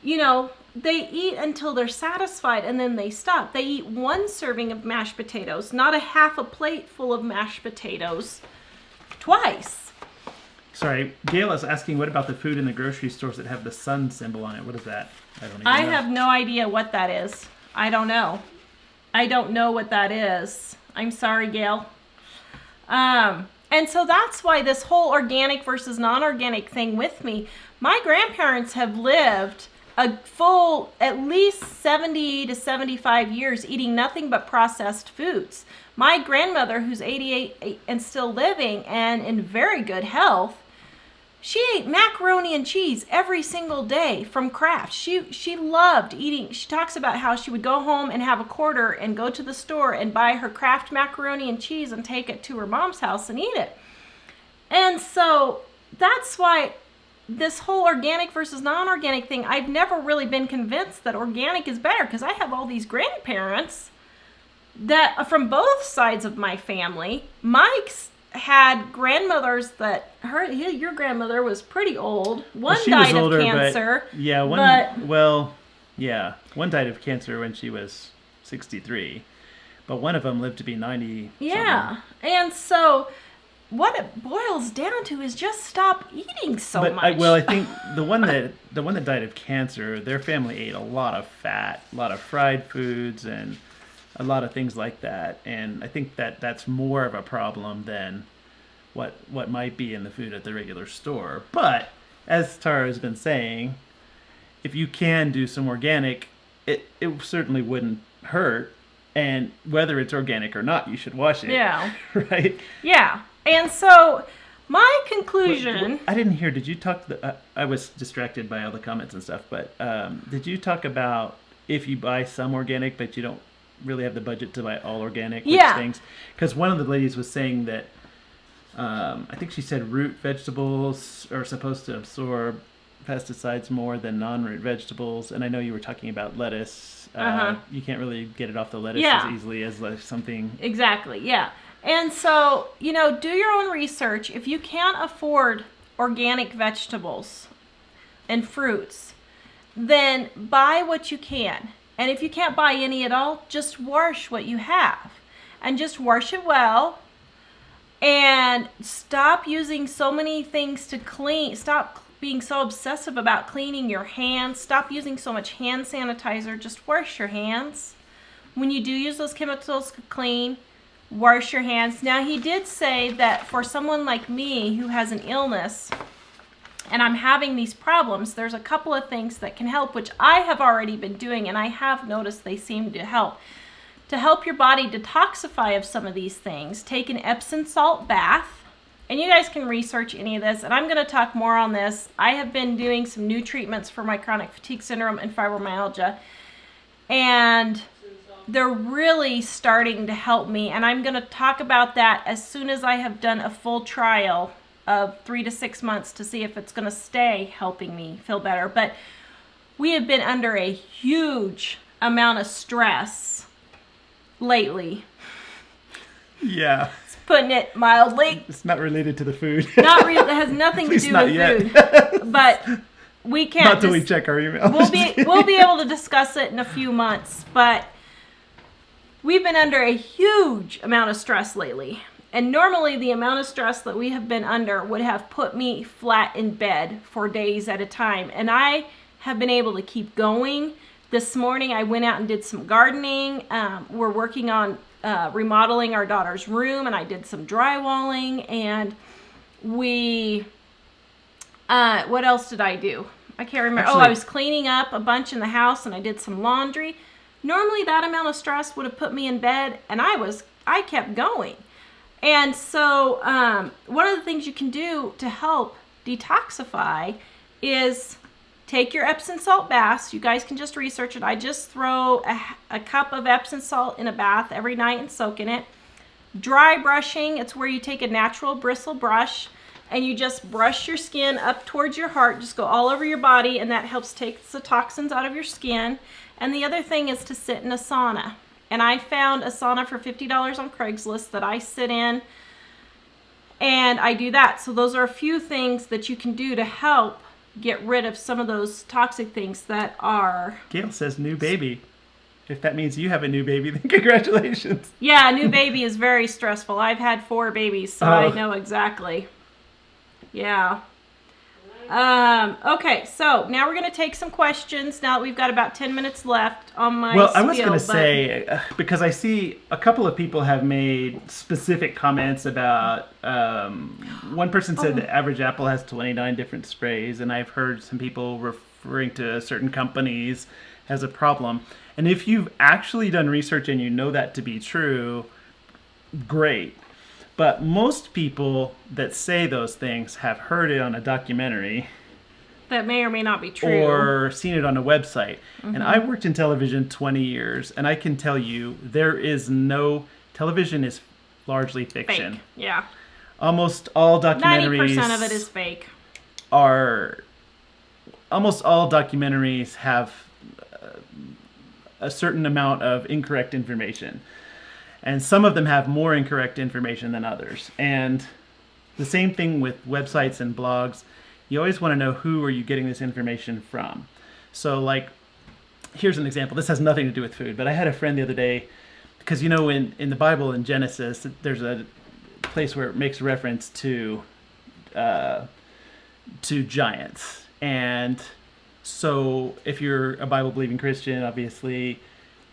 They eat until they're satisfied and then they stop. They eat one serving of mashed potatoes, not a half a plate full of mashed potatoes twice. Sorry, Gail is asking, what about the food in the grocery stores that have the sun symbol on it? What is that? I have no idea what that is. I don't know what that is. I'm sorry, Gail. And so that's why this whole organic versus non-organic thing with me, my grandparents have lived a full at least 70 to 75 years eating nothing but processed foods. My grandmother, who's 88 and still living and in very good health, she ate macaroni and cheese every single day from Kraft. She loved eating. She talks about how she would go home and have a quarter and go to the store and buy her Kraft macaroni and cheese and take it to her mom's house and eat it. And so that's why this whole organic versus non-organic thing, I've never really been convinced that organic is better, because I have all these grandparents that from both sides of my family. Mike's had grandmothers that your grandmother was pretty old. One died of cancer. One died of cancer when she was 63, but one of them lived to be 90. Yeah, and so what it boils down to is just stop eating so much. I think the one that died of cancer, their family ate a lot of fat, a lot of fried foods, and a lot of things like that. And I think that's more of a problem than what might be in the food at the regular store. But as Tara has been saying, if you can do some organic, it certainly wouldn't hurt. And whether it's organic or not, you should wash it. Yeah. Right? Yeah. And so my conclusion... I didn't hear, did you talk... I was distracted by all the comments and stuff, but did you talk about if you buy some organic, but you don't really have the budget to buy all organic things? Because one of the ladies was saying that, I think she said root vegetables are supposed to absorb pesticides more than non-root vegetables, and I know you were talking about lettuce. You can't really get it off the lettuce as easily as something... Exactly, yeah. And so, do your own research. If you can't afford organic vegetables and fruits, then buy what you can. And if you can't buy any at all, just wash what you have. And just wash it well. And stop using so many things to clean. Stop being so obsessive about cleaning your hands. Stop using so much hand sanitizer. Just wash your hands. When you do use those chemicals to clean, wash your hands. Now, he did say that for someone like me who has an illness and I'm having these problems, there's a couple of things that can help, which I have already been doing, and I have noticed they seem to help. To help your body detoxify of some of these things, take an Epsom salt bath. And you guys can research any of this, and I'm going to talk more on this. I have been doing some new treatments for my chronic fatigue syndrome and fibromyalgia, and they're really starting to help me. And I'm going to talk about that as soon as I have done a full trial of 3 to 6 months to see if it's going to stay helping me feel better. But we have been under a huge amount of stress lately. Yeah. Putting it mildly. It's not related to the food. Not real. It has nothing to do with food. But we can't. Not till we check our emails. We'll be able to discuss it in a few months. But we've been under a huge amount of stress lately. And normally the amount of stress that we have been under would have put me flat in bed for days at a time. And I have been able to keep going. This morning I went out and did some gardening. We're working on remodeling our daughter's room, and I did some drywalling, and what else did I do? I can't remember. I was cleaning up a bunch in the house, and I did some laundry. Normally that amount of stress would have put me in bed, and I kept going. And so one of the things you can do to help detoxify is take your Epsom salt baths. You guys can just research it. I just throw a cup of Epsom salt in a bath every night and soak in it. Dry brushing, it's where you take a natural bristle brush and you just brush your skin up towards your heart. Just go all over your body, and that helps take the toxins out of your skin. And the other thing is to sit in a sauna. And I found a sauna for $50 on Craigslist that I sit in, and I do that. So those are a few things that you can do to help get rid of some of those toxic things that are... Gail says new baby. If that means you have a new baby, then congratulations. Yeah, a new baby is very stressful. I've had 4 babies, so I know exactly. Yeah. Okay, so now we're going to take some questions now that we've got about 10 minutes left on my Well, I was going to say, because I see a couple of people have made specific comments about, one person said the average apple has 29 different sprays, and I've heard some people referring to certain companies as a problem. And if you've actually done research and you know that to be true, great. But most people that say those things have heard it on a documentary. That may or may not be true. Or seen it on a website. Mm-hmm. And I worked in television 20 years, and I can tell you television is largely fiction. Fake, yeah. Almost all documentaries... 90% of it is fake. are almost all documentaries have a certain amount of incorrect information. And some of them have more incorrect information than others. And the same thing with websites and blogs. You always want to know who are you getting this information from. So like, here's an example. This has nothing to do with food, but I had a friend the other day, because you know in the Bible, in Genesis, there's a place where it makes reference to giants. And so if you're a Bible-believing Christian, obviously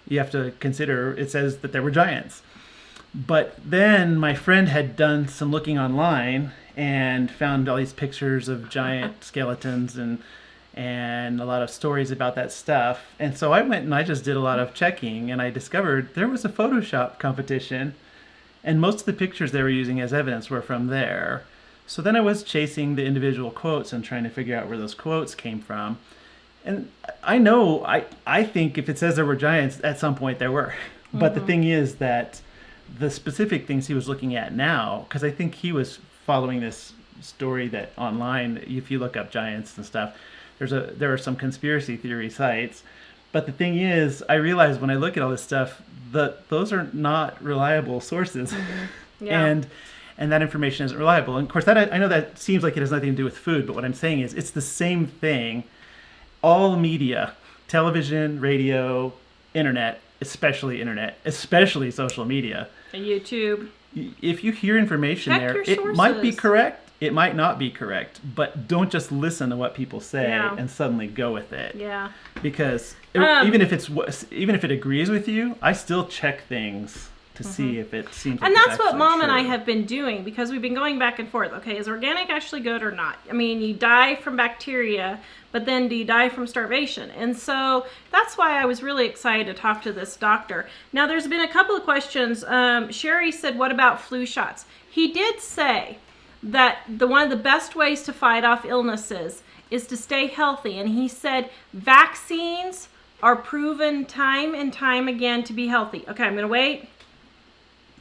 you have to consider, it says that there were giants. But then my friend had done some looking online and found all these pictures of giant skeletons and a lot of stories about that stuff. And so I went and I just did a lot of checking, and I discovered there was a Photoshop competition, and most of the pictures they were using as evidence were from there. So then I was chasing the individual quotes and trying to figure out where those quotes came from. And I know, I think if it says there were giants, at some point there were. Mm-hmm. But the thing is that the specific things he was looking at now, because I think he was following this story that online, if you look up giants and stuff, there are some conspiracy theory sites. But the thing is, I realize when I look at all this stuff, those are not reliable sources. Mm-hmm. Yeah. And that information isn't reliable. And of course, I know that seems like it has nothing to do with food, but what I'm saying is it's the same thing. All media, television, radio, internet, especially social media. And YouTube. If you hear information there, it might be correct, it might not be correct, but don't just listen to what people say and suddenly go with it. Yeah. Because even if it agrees with you, I still check things to see if it seems like and it's that's what Mom true. and I have been doing, because we've been going back and forth. Okay, is organic actually good or not? I mean, you die from bacteria, but then do you die from starvation? And so that's why I was really excited to talk to this doctor. Now, there's been a couple of questions. Sherry said, what about flu shots? He did say that one of the best ways to fight off illnesses is to stay healthy. And he said vaccines are proven time and time again to be healthy. Okay, I'm going to wait.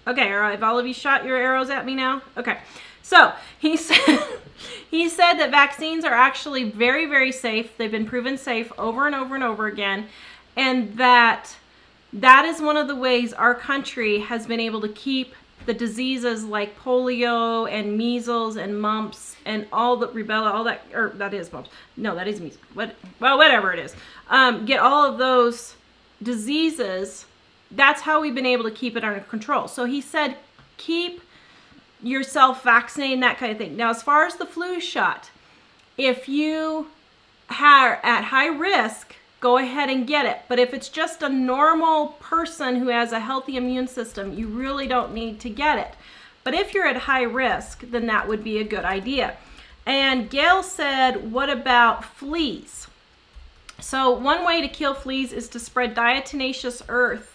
Okay, all right, have all of you shot your arrows at me now? Okay, so he said that vaccines are actually very, very safe. They've been proven safe over and over and over again, and that is one of the ways our country has been able to keep the diseases like polio and measles and mumps and all the rubella, all that, or that is mumps. No, that is measles. Whatever it is. Get all of those diseases. That's how we've been able to keep it under control. So he said, keep yourself vaccinated, that kind of thing. Now, as far as the flu shot, if you are at high risk, go ahead and get it. But if it's just a normal person who has a healthy immune system, you really don't need to get it. But if you're at high risk, then that would be a good idea. And Gail said, what about fleas? So one way to kill fleas is to spread diatomaceous earth.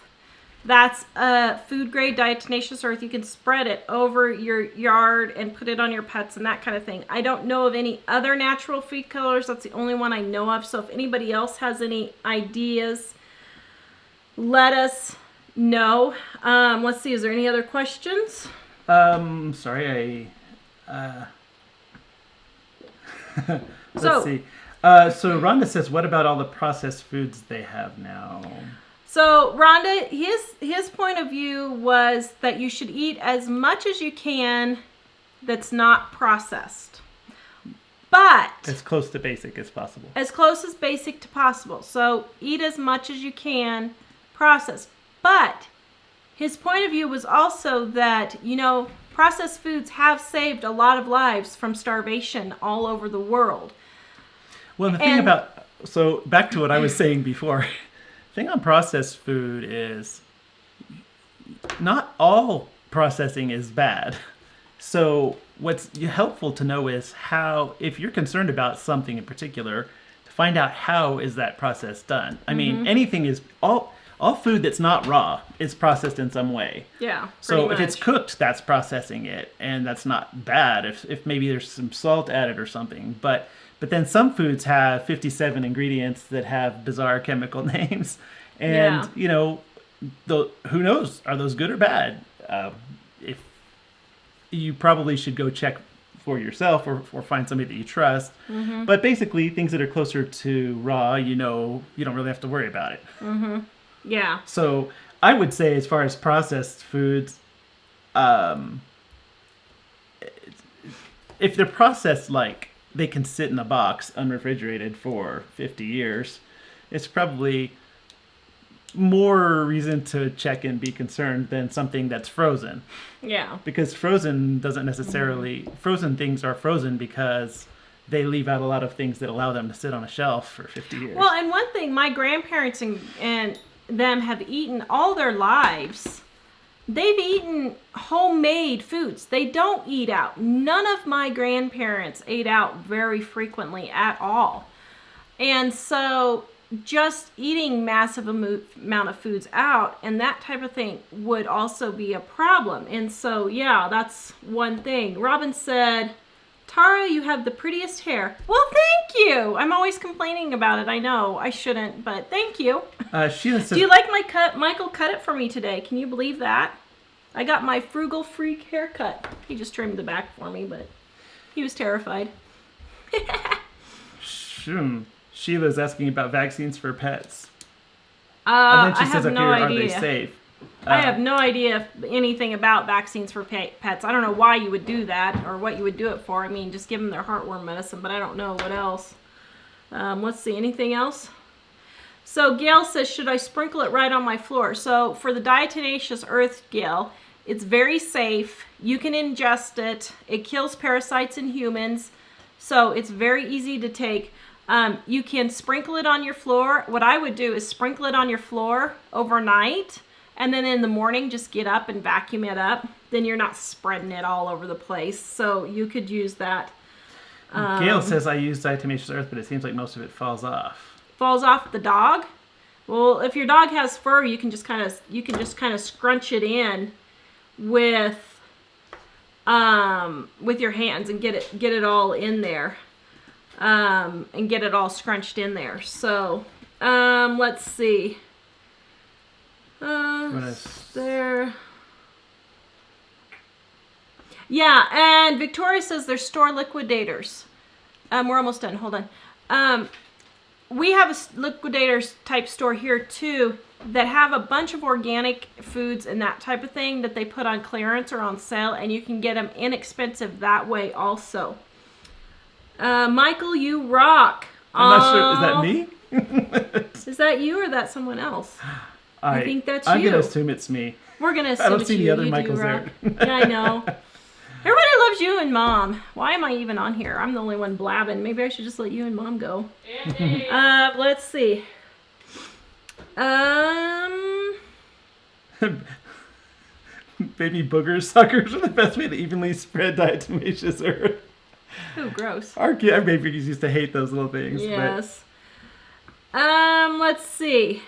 That's a food-grade diatomaceous earth. You can spread it over your yard and put it on your pets and that kind of thing. I don't know of any other natural feed killers. That's the only one I know of. So if anybody else has any ideas, let know. Let's see, is there any other questions? Sorry, let's see. So Rhonda says, what about all the processed foods they have now? So Rhonda, his point of view was that you should eat as much as you can that's not processed. But as close to basic as possible. As close as basic to possible. So eat as much as you can processed. But his point of view was also that, processed foods have saved a lot of lives from starvation all over the world. Well, the thing so back to what I was saying before, the thing on processed food is not all processing is bad. So what's helpful to know is how, if you're concerned about something in particular, to find out how is that process done. I mean, anything is, all food that's not raw is processed in some way. Yeah. So if it's cooked, that's processing it, and that's not bad if maybe there's some salt added or something. But then some foods have 57 ingredients that have bizarre chemical names, and who knows, are those good or bad? If you probably should go check for yourself or find somebody that you trust. But basically, things that are closer to raw, you don't really have to worry about it. Yeah. So I would say, as far as processed foods, if they're processed like they can sit in a box unrefrigerated for 50 years, it's probably more reason to check and be concerned than something that's frozen. Yeah. Because frozen doesn't necessarily... Frozen things are frozen because they leave out a lot of things that allow them to sit on a shelf for 50 years. Well, and one thing, my grandparents and them have eaten all their lives. They've eaten homemade foods. They don't eat out. None of my grandparents ate out very frequently at all. And so just eating massive amount of foods out and that type of thing would also be a problem. And so, yeah, that's one thing. Robin said, Tara, you have the prettiest hair. Well, thank you. I'm always complaining about it. I know I shouldn't, but thank you. Sheila says, do you like my cut? Michael cut it for me today. Can you believe that? I got my frugal freak haircut. He just trimmed the back for me, but he was terrified. Sheila's asking about vaccines for pets. And then she says, are they safe? I have no idea anything about vaccines for pets. I don't know why you would do that or what you would do it for. I mean, just give them their heartworm medicine, but I don't know what else. Let's see, anything else? So Gail says, should I sprinkle it right on my floor? So for the diatomaceous earth, Gail, it's very safe. You can ingest it. It kills parasites in humans. So it's very easy to take. You can sprinkle it on your floor. What I would do is sprinkle it on your floor overnight, and then in the morning just get up and vacuum it up. Then you're not spreading it all over the place. So you could use that. Gail says, I use diatomaceous earth, but it seems like most of it falls off. Falls off the dog? Well, if your dog has fur, you can just kind of scrunch it in with your hands and get it all in there. And get it all scrunched in there. So, let's see. There. Yeah, and Victoria says they're store liquidators. We're almost done. Hold on. We have a liquidators type store here too that have a bunch of organic foods and that type of thing that they put on clearance or on sale, and you can get them inexpensive that way also. Michael, you rock. I'm not sure. Is that me? Is that you or that someone else? I think that's you. I'm going to assume it's me. We're going to assume it's you. I don't see any other Michaels there. Yeah, I know. Everybody loves you and Mom. Why am I even on here? I'm the only one blabbing. Maybe I should just let you and Mom go. Let's see. Baby booger suckers are the best way to evenly spread diatomaceous earth. Ooh, gross. Our babies used to hate those little things. Yes. Let's see.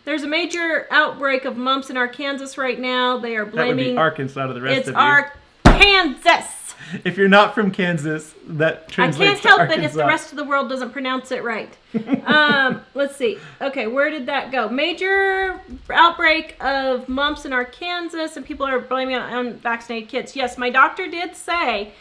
There's a major outbreak of mumps in Arkansas right now. They are blaming... That would be Arkansas to the rest of you. It's Arkansas! If you're not from Kansas, that translates to Arkansas. I can't help it if the rest of the world doesn't pronounce it right. Let's see. Okay, where did that go? Major outbreak of mumps in Arkansas, and people are blaming it on unvaccinated kids. Yes, my doctor did say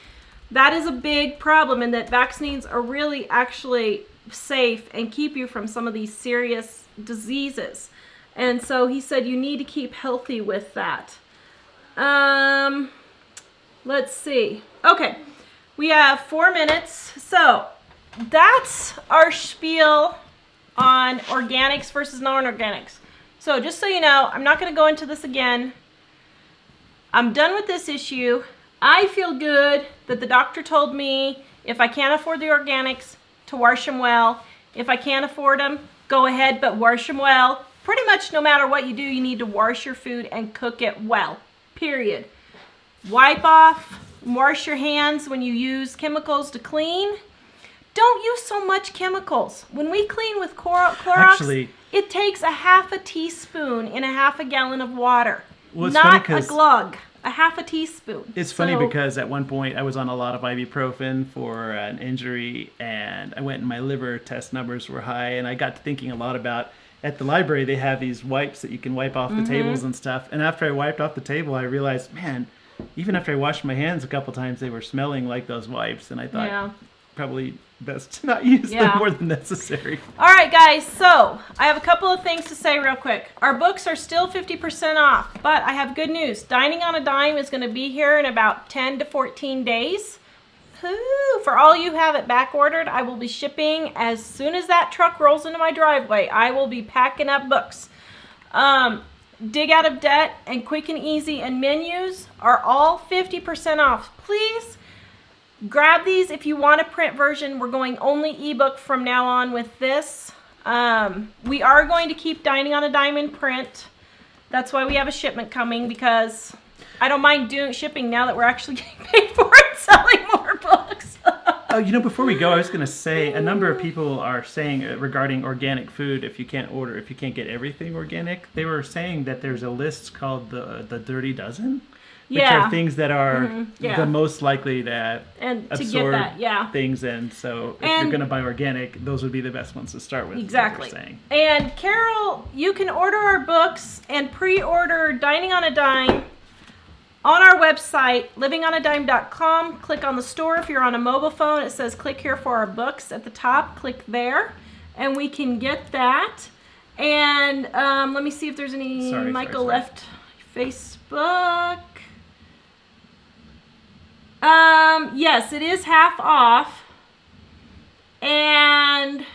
that is a big problem and that vaccines are really actually safe and keep you from some of these serious diseases. And so he said you need to keep healthy with that. Let's see. Okay, we have 4 minutes. So that's our spiel on organics versus non-organics. So just so you know, I'm not going to go into this again. I'm done with this issue. I feel good that the doctor told me if I can't afford the organics, to wash them well. If I can't afford them, go ahead, but wash them well. Pretty much no matter what you do, you need to wash your food and cook it well, period. Wipe off, wash your hands when you use chemicals to clean. Don't use so much chemicals. When we clean with Clorox, it takes a half a teaspoon in a half a gallon of water. Well, not a glug. A half a teaspoon. It's funny because at one point I was on a lot of ibuprofen for an injury, and I went and my liver test numbers were high, and I got to thinking a lot about, at the library they have these wipes that you can wipe off the tables and stuff, and after I wiped off the table I realized, man, even after I washed my hands a couple times, they were smelling like those wipes, and I thought Yeah. probably best to not use Yeah. them more than necessary. All right, guys, so I have a couple of things to say real quick. Our books are still 50% off, but I have good news. Dining on a Dime is going to be here in about 10 to 14 days. Woo! For all you have it back ordered, I will be shipping as soon as that truck rolls into my driveway. I will be packing up books. Dig Out of Debt and Quick and Easy and Menus are all 50% off. Please grab these if you want a print version. We're going only ebook from now on with this. We are going to keep Dining on a Dime in print. That's why we have a shipment coming, because I don't mind doing shipping now that we're actually getting paid for it, selling more books. Oh, before we go, I was going to say, a number of people are saying regarding organic food, if you can't get everything organic, they were saying that there's a list called the Dirty Dozen, which are things that are the most likely to absorb things. And so if you're going to buy organic, those would be the best ones to start with. Exactly. Is what they're saying. And Carol, you can order our books and pre-order Dining on a Dime on our website, livingonadime.com. Click on the store. If you're on a mobile phone, it says click here for our books at the top. Click there, and we can get that. And let me see if there's any. Michael left Facebook. Yes, it is half off. And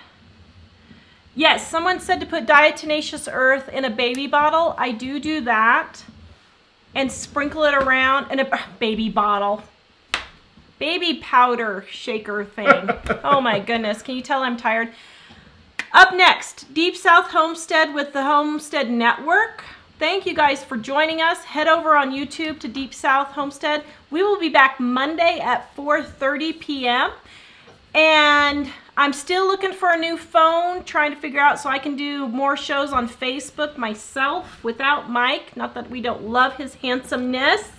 yes, someone said to put Diatomaceous Earth in a baby bottle. I do that. And sprinkle it around in a baby bottle. Baby powder shaker thing. Oh my goodness. Can you tell I'm tired? Up next, Deep South Homestead with the Homestead Network. Thank you guys for joining us. Head over on YouTube to Deep South Homestead. We will be back Monday at 4:30 p.m. And I'm still looking for a new phone, trying to figure out so I can do more shows on Facebook myself without Mike. Not that we don't love his handsomeness,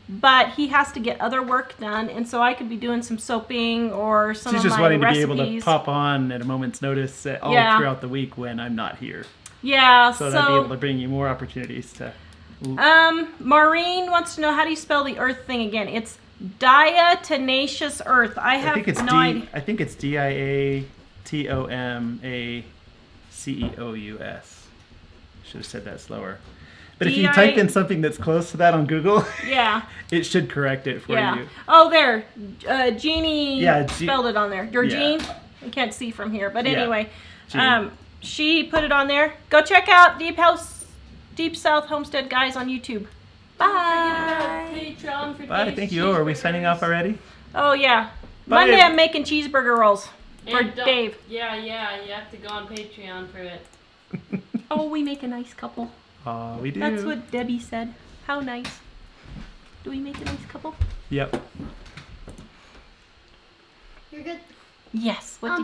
but he has to get other work done, and so I could be doing some soaping or some She's of just my wanting recipes. to be able to pop on at a moment's notice throughout the week when I'm not here. Yeah, so that'd be able to bring you more opportunities to... Maureen wants to know, how do you spell the earth thing again? It's Diatomaceous Earth. I think it's Diatomaceux. Should have said that slower. But if you type in something that's close to that on Google, it should correct it for you. Oh, there. Jeannie spelled it on there. Georgine? Yeah. I can't see from here. But anyway, she put it on there. Go check out Deep South Homestead guys on YouTube. Bye. Bye. Thank you. Are we signing off already? Oh, yeah. Bye. Monday I'm making cheeseburger rolls for Dave. Yeah. You have to go on Patreon for it. Oh, we make a nice couple. Oh, we do. That's what Debbie said. How nice. Do we make a nice couple? Yep. You're good. Yes. What did